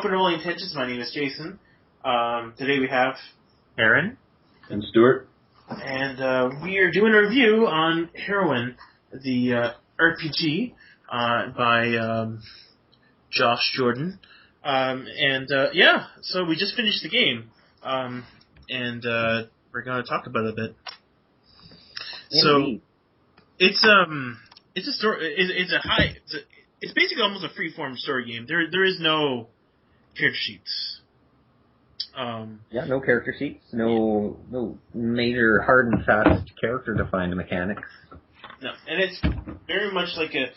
Open Rolling Intentions. My name is Jason. Today we have Aaron and Stuart, and we are doing a review on Heroine, the RPG by Josh Jordan. So we just finished the game, and we're going to talk about it a bit. Indeed. So it's a story. It's basically almost a free-form story game. There is no character sheets. No character sheets. No major hard and fast character-defined mechanics. No, and it's very much like a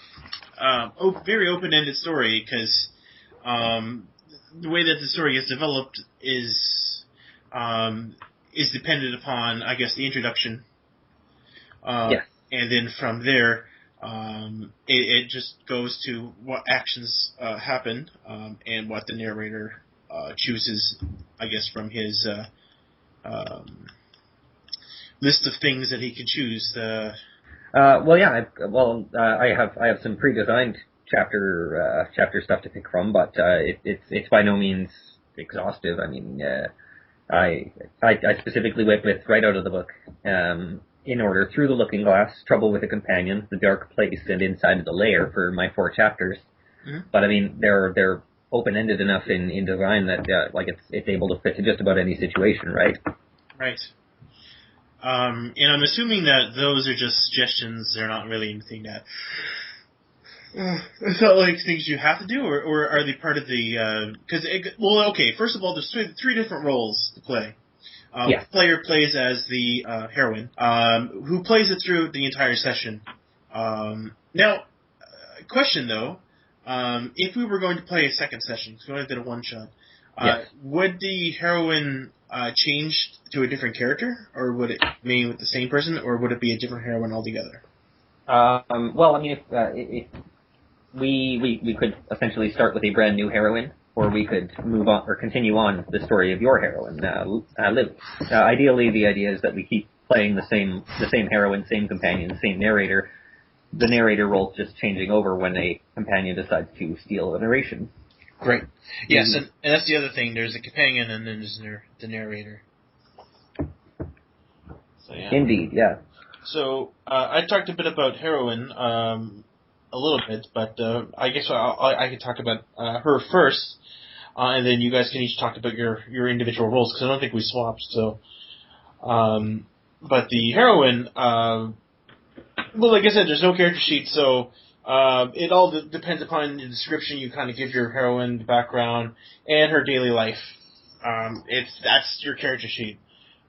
very open-ended story because the way that the story is developed is dependent upon, I guess, the introduction. Yes. And then from there, it just goes to what actions happen and what the narrator chooses, I guess, from his list of things that he can choose. I have some pre-designed chapter stuff to pick from, but it's by no means exhaustive. I mean, I specifically went with right out of the book. In order, Through the Looking Glass, Trouble with a Companion, The Dark Place, and Inside of the Lair for my 4 chapters. Mm-hmm. But I mean, they're open-ended enough in design that it's able to fit to just about any situation, right? Right. And I'm assuming that those are just suggestions. They're not really anything that it's not like things you have to do, or are they part of the? First of all, there's 3 different roles to play. Yes. Player plays as the heroine, who plays it through the entire session. Now, question though, if we were going to play a second session, because we only did a one-shot, yes. Would the heroine change to a different character, or would it remain with the same person, or would it be a different heroine altogether? If we could essentially start with a brand new heroine, or we could move on or continue on the story of your heroine, Liv. Ideally, the idea is that we keep playing the same heroine, same companion, same narrator. The narrator role just changing over when a companion decides to steal a narration. Great. Yes, and that's the other thing. There's a companion, and then there's the narrator. So, yeah. Indeed, yeah. So I talked a bit about Heroine, a little bit, but I guess I could talk about her first, and then you guys can each talk about your individual roles, because I don't think we swapped. So, but the Heroine, like I said, there's no character sheet, so it all depends upon the description you kind of give your heroine, the background, and her daily life. That's your character sheet.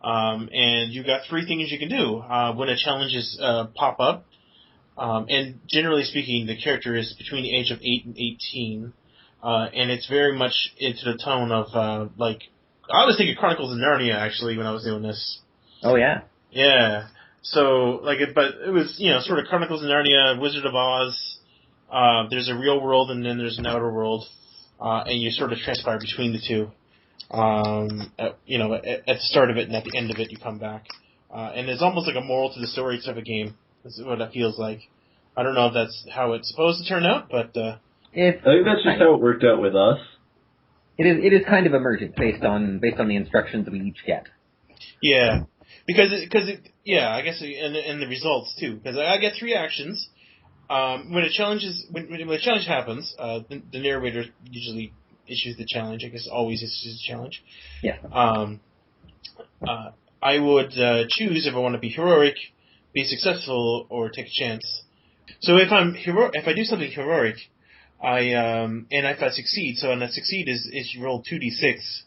And you've got 3 things you can do when a challenges pop up. And generally speaking, the character is between the age of 8 and 18. And it's very much into the tone of, I was thinking Chronicles of Narnia, actually, when I was doing this. Oh, yeah? Yeah. So, but it was, sort of Chronicles of Narnia, Wizard of Oz. There's a real world and then there's an outer world. And you sort of transpire between the two. At the start of it and at the end of it, you come back. And it's almost like a moral to the story type of game. This is what it feels like. I don't know if that's how it's supposed to turn out, but I think that's just how it worked out with us. It is kind of emergent based on the instructions we each get. Yeah, because I guess and the results too. Because I get 3 actions. When a challenge happens, the narrator usually issues the challenge. I guess always issues the challenge. Yeah. I would choose if I want to be heroic, be successful, or take a chance. So if I do something heroic, and if I succeed, and I succeed is you roll 2d6,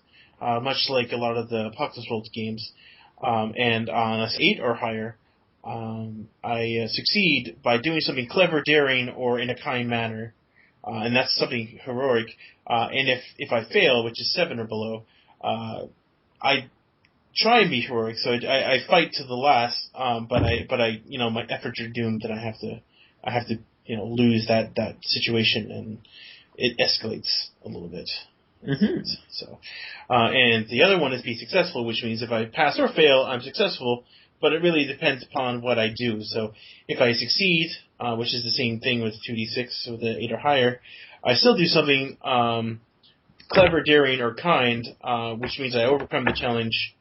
much like a lot of the Apocalypse World games, and on a 8 or higher, I succeed by doing something clever, daring, or in a kind manner, and that's something heroic. And if I fail, which is 7 or below, I try and be heroic, so I fight to the last, but my efforts are doomed, and I have to lose that situation, and it escalates a little bit. Mm-hmm. So, and the other one is be successful, which means if I pass or fail, I'm successful, but it really depends upon what I do. So if I succeed, which is the same thing with 2d6 with the 8 or higher, I still do something clever, daring, or kind, which means I overcome the challenge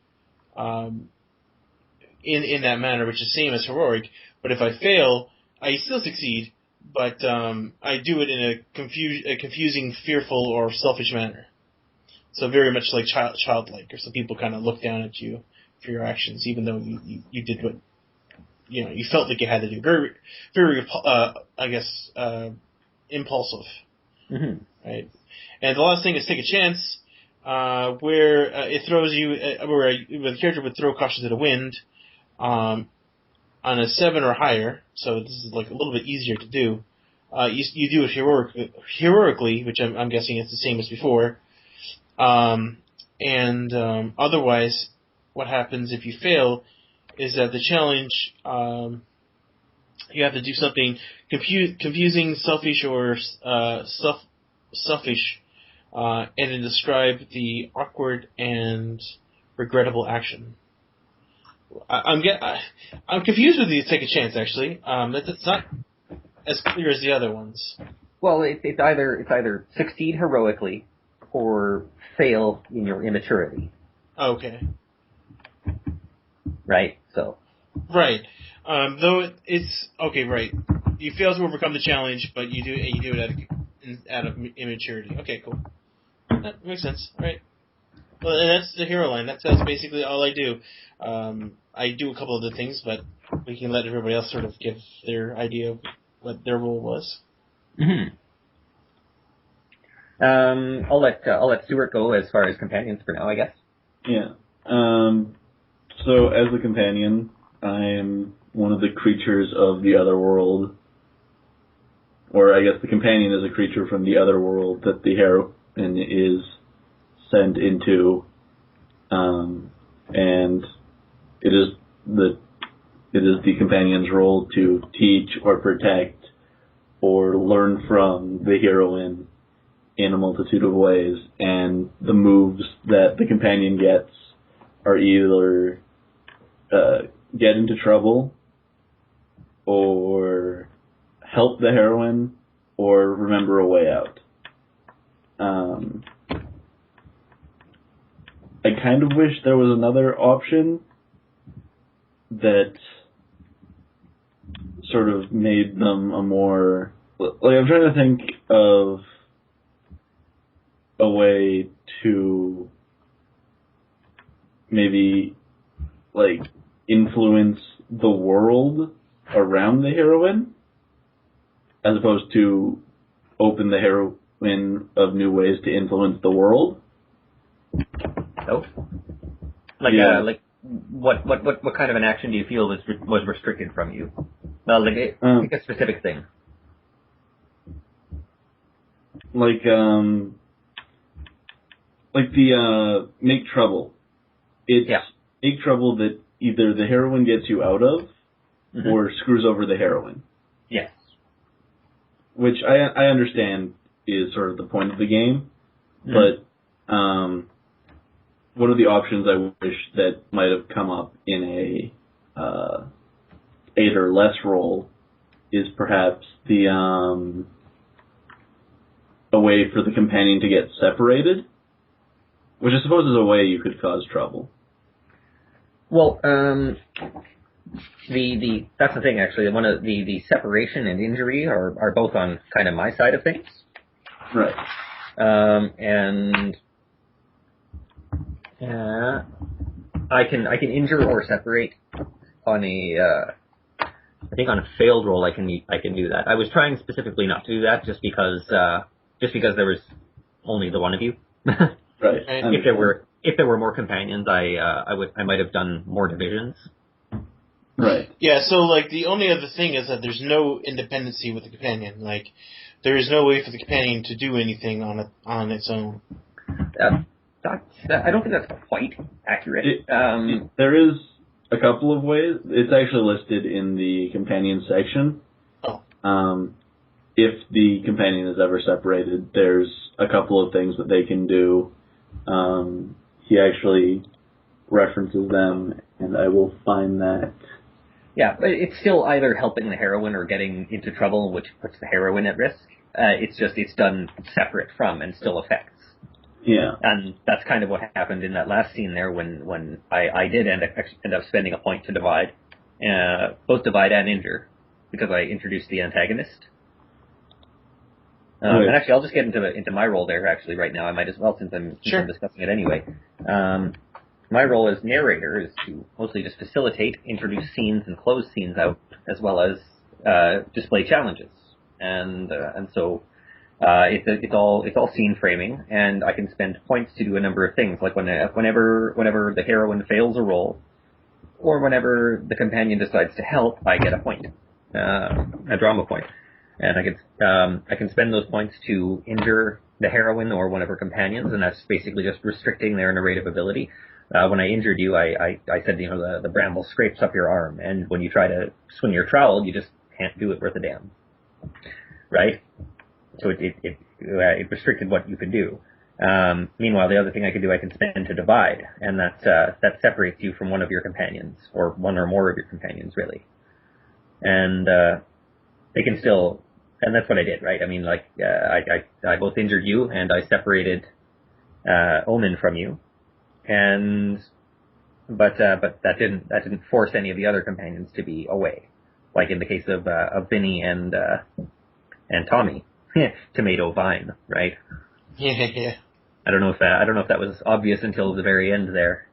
in that manner, which is same as heroic. But if I fail, I still succeed, but I do it in a confusing, fearful, or selfish manner. So very much like childlike, or so people kind of look down at you for your actions, even though you did what you felt like you had to do. Very, very, I guess, impulsive, right? And the last thing is take a chance, where it throws you, where the character would throw caution to the wind, on a 7 or higher. So this is like a little bit easier to do. You do it heroically, which I'm guessing is the same as before. Otherwise, what happens if you fail is that the challenge, you have to do something confusing, selfish, or selfish, and then describe the awkward and regrettable action. I'm confused with the take a chance, actually. It's not as clear as the other ones. Well, it's either succeed heroically or fail in your immaturity. Okay. Right. So. Right. Though it's okay. Right. You fail to overcome the challenge, but you do it out of immaturity. Okay. Cool. That makes sense. Right. Well, and that's the hero line. That's basically all I do. I do a couple other things, but we can let everybody else sort of give their idea of what their role was. Mm-hmm. I'll let Stuart go as far as companions for now, I guess. Yeah. So as a companion, I am one of the creatures of the other world, or I guess the companion is a creature from the other world that the heroine is sent into, and it is the companion's role to teach or protect or learn from the heroine in a multitude of ways, and the moves that the companion gets are either get into trouble or help the heroine or remember a way out. I kind of wish there was another option that sort of made them a more... Like, I'm trying to think of a way to maybe, like, influence the world around the heroine, as opposed to open the heroine of new ways to influence the world. Oh, like what kind of an action do you feel was restricted from you? Well, pick a specific thing. Like the make trouble. It's make trouble that either the heroine gets you out of, or screws over the heroine. Yes. Which I understand is sort of the point of the game, but one of the options I wish that might have come up in a 8 or less roll is perhaps a way for the companion to get separated, which I suppose is a way you could cause trouble. Well, that's the thing, actually. One of the separation and injury are both on kind of my side of things. Right. And I can injure or separate on I think on a failed roll I can do that. I was trying specifically not to do that just because there was only the one of you. Right. If there were more companions, I might have done more divisions. Right. Yeah, so like the only other thing is that there's no independency with the companion. Like there is no way for the companion to do anything on its own. I don't think that's quite accurate. There is a couple of ways. It's actually listed in the companion section. Oh. If the companion is ever separated, there's a couple of things that they can do. He actually references them, and I will find that. Yeah, but it's still either helping the heroine or getting into trouble, which puts the heroine at risk. It's done separate from and still affects. Yeah. And that's kind of what happened in that last scene there when I did end up spending a point to divide, both divide and injure, because I introduced the antagonist. And actually, I'll just get into my role there actually right now. I might as well since I'm discussing it anyway. My role as narrator is to mostly just facilitate, introduce scenes, and close scenes out, as well as display challenges. And so it's all scene framing, and I can spend points to do a number of things, like whenever the heroine fails a roll, or whenever the companion decides to help, I get a point, a drama point. And I can spend those points to injure the heroine or one of her companions, and that's basically just restricting their narrative ability. When I injured you, I said, the bramble scrapes up your arm, and when you try to swing your trowel, you just can't do it worth a damn. Right? So it restricted what you could do. Meanwhile, the other thing I could do, I can spend to divide, and that separates you from one of your companions, or one or more of your companions, really. And they can still, and that's what I did, right? I mean, I both injured you, and I separated Omen from you, but that didn't force any of the other companions to be away, like in the case of Vinny and Tommy. Tomato vine, right? Yeah. I don't know if that was obvious until the very end there.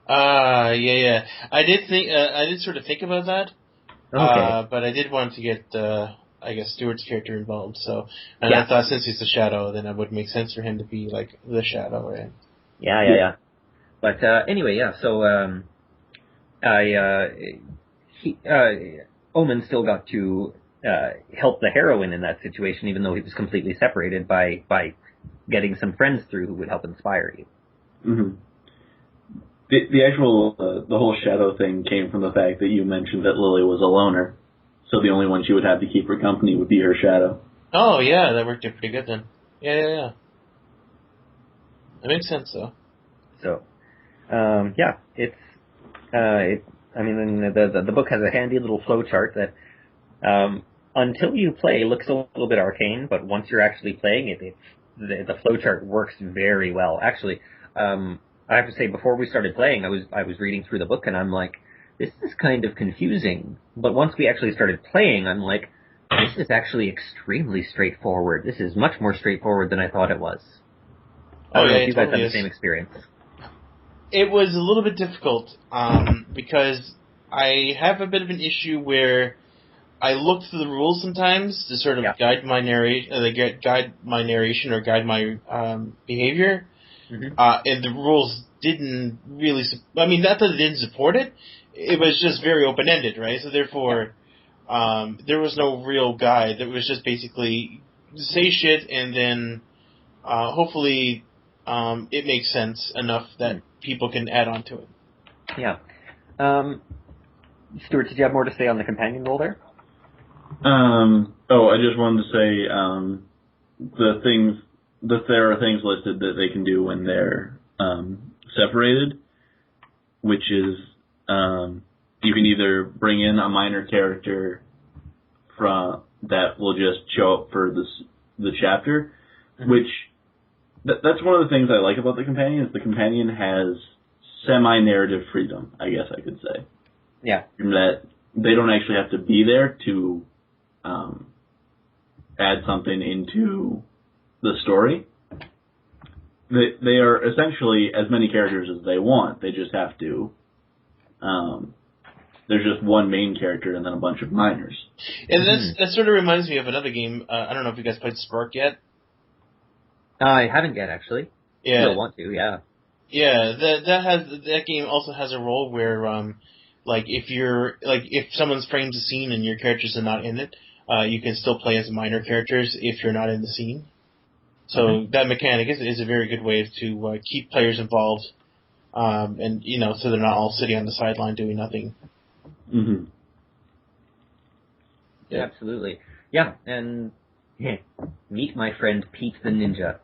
Yeah. I did sort of think about that. Okay. But I did want to get, I guess, Stuart's character involved. So, and I thought since he's the Shadow, then it would make sense for him to be like the Shadow, right? Yeah. But anyway, yeah. So Omen still got to help the heroine in that situation, even though he was completely separated by getting some friends through who would help inspire you. Mm-hmm. The actual the whole Shadow thing came from the fact that you mentioned that Lily was a loner, so the only one she would have to keep her company would be her Shadow. Oh yeah, that worked out pretty good then. Yeah. That makes sense though. So, it's I mean, the book has a handy little flow chart that until you play looks a little bit arcane, but once you're actually playing it, the flow chart works very well. Actually, I have to say, before we started playing, I was reading through the book, and I'm like, this is kind of confusing. But once we actually started playing, I'm like, this is actually extremely straightforward. This is much more straightforward than I thought it was. I don't know if you guys had the same experience. It was a little bit difficult because I have a bit of an issue where I look through the rules sometimes to sort of guide my narration or guide my behavior. Mm-hmm. And the rules didn't really. Not that they didn't support it. It was just very open-ended, right? So therefore, there was no real guide. It was just basically say shit, and then hopefully it makes sense enough that people can add on to it. Yeah. Stuart, did you have more to say on the companion role there? I just wanted to say that there are things listed that they can do when they're separated, which is you can either bring in a minor character that will just show up for the chapter, which that's one of the things I like about the companion is the companion has semi-narrative freedom, I guess I could say. Yeah. In that they don't actually have to be there to add something into the story. They are essentially as many characters as they want. They just have to. There's just one main character and then a bunch of minors. And that sort of reminds me of another game. I don't know if you guys played Spark yet. I haven't yet, actually. Yeah. I want to. Yeah. Yeah, that game also has a role where if someone's frames a scene and your characters are not in it, you can still play as minor characters if you're not in the scene. So that mechanic is a very good way to keep players involved, and so they're not all sitting on the sideline doing nothing. Mm-hmm. Yeah, absolutely. Yeah, and meet my friend Pete the Ninja.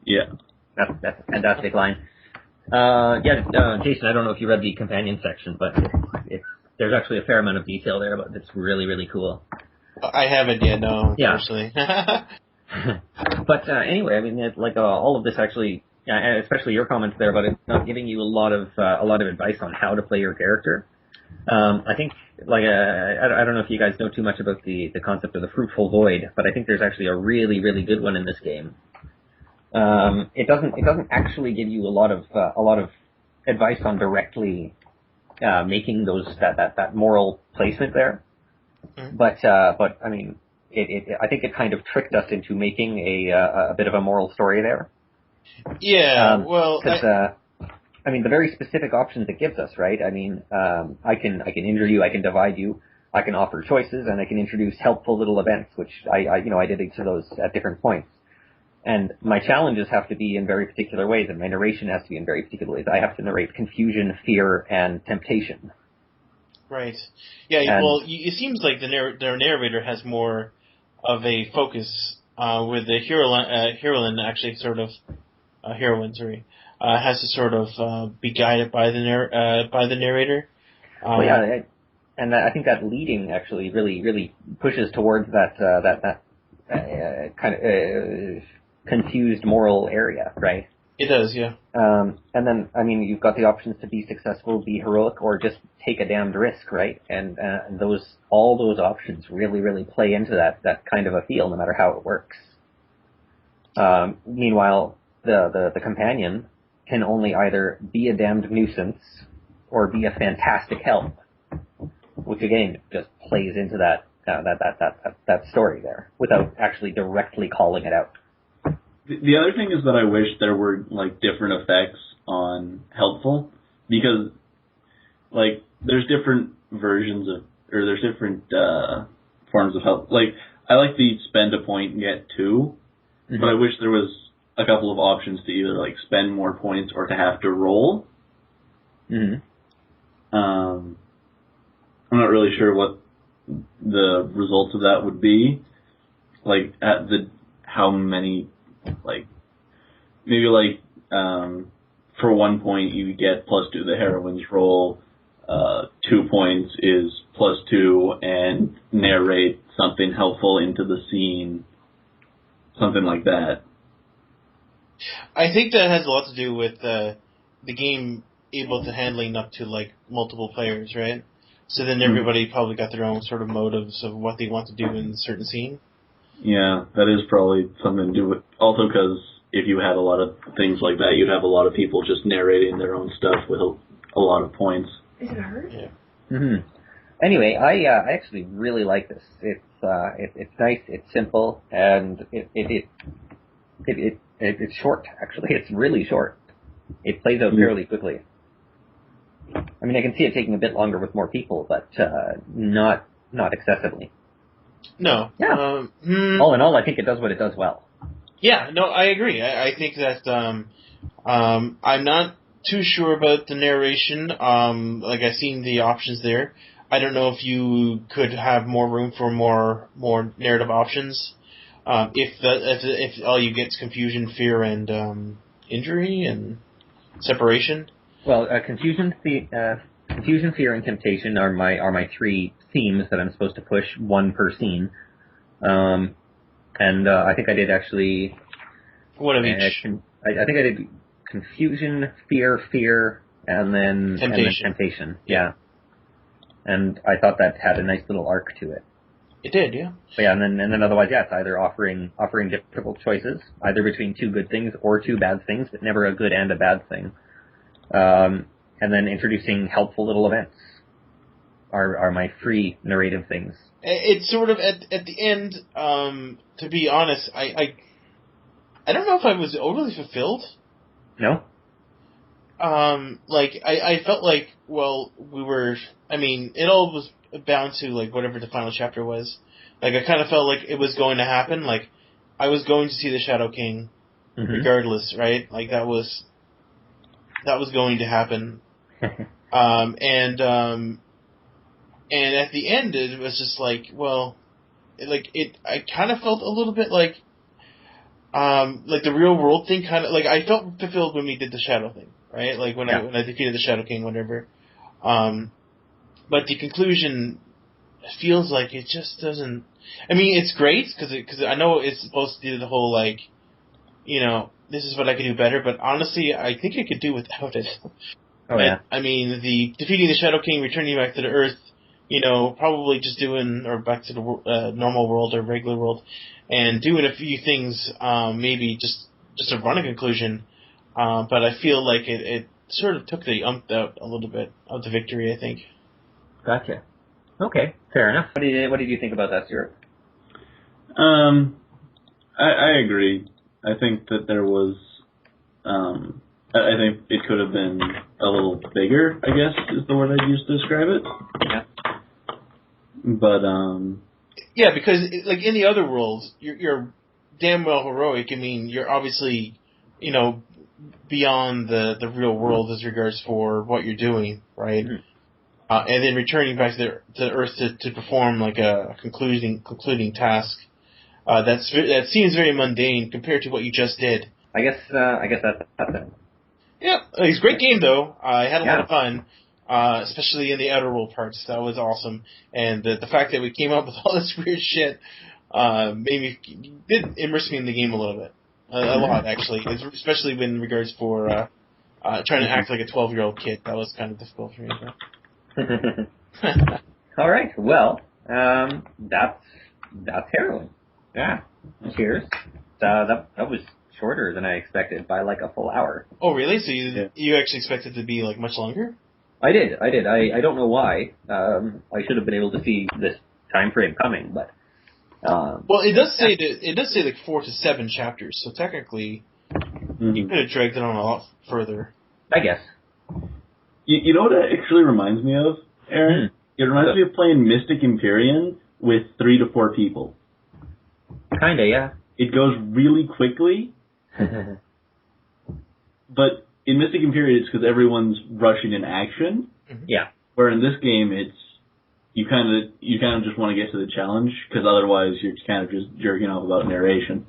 Yeah, that's a fantastic line. Jason, I don't know if you read the companion section, but there's actually a fair amount of detail there, but it's really, really cool. I haven't yet, no, personally. But anyway, I mean, all of this actually Yeah, and especially your comments there about it not giving you a lot of advice on how to play your character. I think, like, I don't know if you guys know too much about the concept of the fruitful void, but I think there's actually a really, really good one in this game. It doesn't actually give you a lot of advice on directly making that moral placement there. Mm-hmm. But I mean, I think it kind of tricked us into making a bit of a moral story there. Yeah, I mean, the very specific options it gives us, right? I mean, I can injure you, I can divide you, I can offer choices, and I can introduce helpful little events, which I did each of those at different points. And my challenges have to be in very particular ways, and my narration has to be in very particular ways. I have to narrate confusion, fear, and temptation. Right. Yeah. Well, it seems like the narrator has more of a focus, with the heroine actually sort of heroine, sorry, has to sort of be guided by the narrator. Well, yeah, and I think that leading actually really pushes towards that kind of confused moral area, right? It does, yeah. And then, I mean, you've got the options to be successful, be heroic, or just take a damned risk, right? And all those options really play into that kind of a feel, no matter how it works. Meanwhile, the companion can only either be a damned nuisance or be a fantastic help, which again just plays into that story there without actually directly calling it out. The other thing is that I wish there were, like, different effects on helpful, because, like, there's different versions of, or there's different forms of help. Like, I like the spend a point and get two, mm-hmm. but I wish there was a couple of options to either, like, spend more points or to have to roll. Mm-hmm. I'm not really sure what the results of that would be. Like, how many, like, maybe, like, for 1 point you get +2 the heroine's roll, 2 points is +2 and narrate something helpful into the scene, something like that. I think that has a lot to do with the game able to handling up to, like, multiple players, right? So then everybody probably got their own sort of motives of what they want to do in a certain scene. Yeah, that is probably something to do with... Also because if you had a lot of things like that, you'd have a lot of people just narrating their own stuff with a lot of points. Is it hard? Yeah. Mm-hmm. Anyway, I actually really like this. It's nice, it's simple, and it's short, actually. It's really short. It plays out fairly quickly. I mean, I can see it taking a bit longer with more people, but not excessively. No. Yeah. All in all, I think it does what it does well. Yeah, no, I agree. I think that I'm not too sure about the narration. Like, I've seen the options there. I don't know if you could have more room for more narrative options. If all you get is confusion, fear, and injury and separation. Well, confusion, fear, and temptation are my three themes that I'm supposed to push, one per scene. And I think I did actually... One of each. I think I did confusion, fear, and then temptation. Yeah. And I thought that had a nice little arc to it. It did, yeah. But yeah, and then otherwise, yeah, it's either offering difficult choices, either between two good things or two bad things, but never a good and a bad thing. And then introducing helpful little events are my free narrative things. It's sort of at the end. To be honest, I don't know if I was overly fulfilled. No. Like I felt like, well, we were. I mean, it all was bound to, like, whatever the final chapter was. Like, I kind of felt like it was going to happen. Like, I was going to see the Shadow King, regardless, right? Like, that was going to happen. And at the end, it was just like, well, I kind of felt a little bit like the real world thing kind of, like, I felt fulfilled when we did the Shadow thing, right? Like, when I defeated the Shadow King, whatever. But the conclusion feels like it just doesn't. I mean, it's great because I know it's supposed to do the whole, like, you know, this is what I could do better, but honestly, I think I could do without it. Oh yeah. I mean, the defeating the Shadow King, returning back to the Earth, probably just doing, or back to the normal world or regular world, and doing a few things, maybe just to run a conclusion. But I feel like it sort of took the ump out a little bit of the victory, I think. Gotcha. Okay, fair enough. What did you think about that, Stuart? I agree. I think that there was, I think it could have been a little bigger, I guess, is the word I'd use to describe it. Yeah. But, yeah, because, like, in the other worlds, you're damn well heroic. I mean, you're obviously, beyond the real world as regards for what you're doing, right? Mm-hmm. And then returning back to the Earth to perform, like, a concluding task. That seems very mundane compared to what you just did. I guess that's it. Yeah, it's a great game though. I had a lot of fun, especially in the outer world parts. That was awesome, and the fact that we came up with all this weird shit did immerse me in the game a little bit, a lot actually, especially in regards for trying to act like a 12-year-old kid. That was kind of difficult for me. All right, well, that's Heroine. Yeah. Cheers. That was shorter than I expected by like a full hour. Oh, really? So you actually expected it to be like much longer? I did. I don't know why. I should have been able to see this time frame coming, but. Well, it does say like 4 to 7 chapters, so technically you could have dragged it on a lot further. I guess. You know what it actually reminds me of, Aaron? It reminds me of playing Mystic Empyrean with 3 to 4 people. Kinda, yeah. It goes really quickly, but in Mystic Empyrean it's because everyone's rushing in action. Yeah. Where in this game it's you kind of just want to get to the challenge because otherwise you're kind of just jerking off about narration.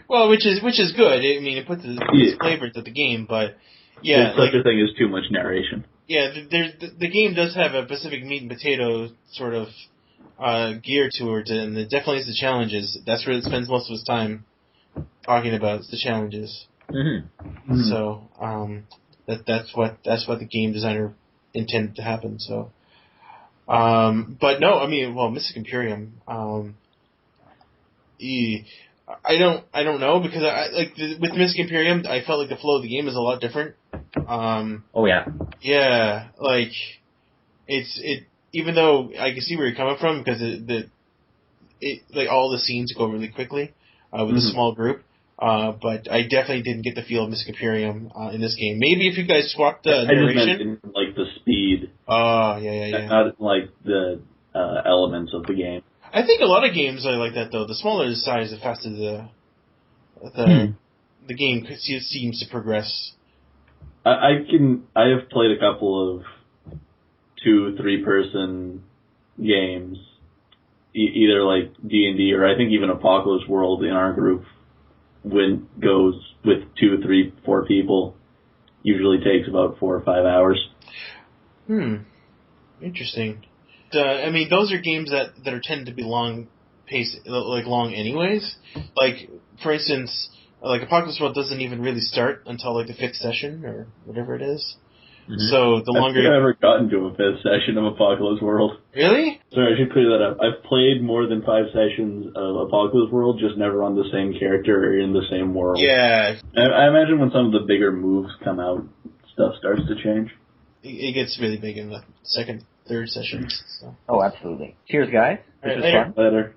Well, which is good. I mean, it puts the flavor to the game, but yeah, there's such a thing as too much narration. Yeah, the game does have a specific meat and potato sort of gear towards it, and it definitely is the challenges. That's where it spends most of its time talking about. It's the challenges. Mm-hmm. So that's what the game designer intended to happen. So, but no, I mean, well, Mystic Imperium. I don't know because with Mystic Imperium, I felt like the flow of the game is a lot different. Oh yeah. Yeah, like it. Even though I can see where you're coming from because like all the scenes go really quickly with a small group, but I definitely didn't get the feel of Mystic Imperium in this game. Maybe if you guys swapped the narration. I just meant like the speed. Oh yeah. Not like the elements of the game. I think a lot of games are like that though. The smaller the size, the faster the game seems to progress. I have played a couple of 2-3 person games, either like D&D or I think even Apocalypse World in our group goes with 2, 3, 4 people. Usually takes about 4 or 5 hours. Interesting. I mean, those are games that are tend to be long pace, like long anyways. Like for instance, like Apocalypse World doesn't even really start until like the 5th session or whatever it is. Mm-hmm. So the longer I've never gotten to a 5th session of Apocalypse World. Really? Sorry, I should clear that up. I've played more than 5 sessions of Apocalypse World, just never on the same character or in the same world. Yeah. I imagine when some of the bigger moves come out, stuff starts to change. It gets really big in the 2nd, 3rd sessions. So. Oh, absolutely. Cheers, guys. This was fun. Later.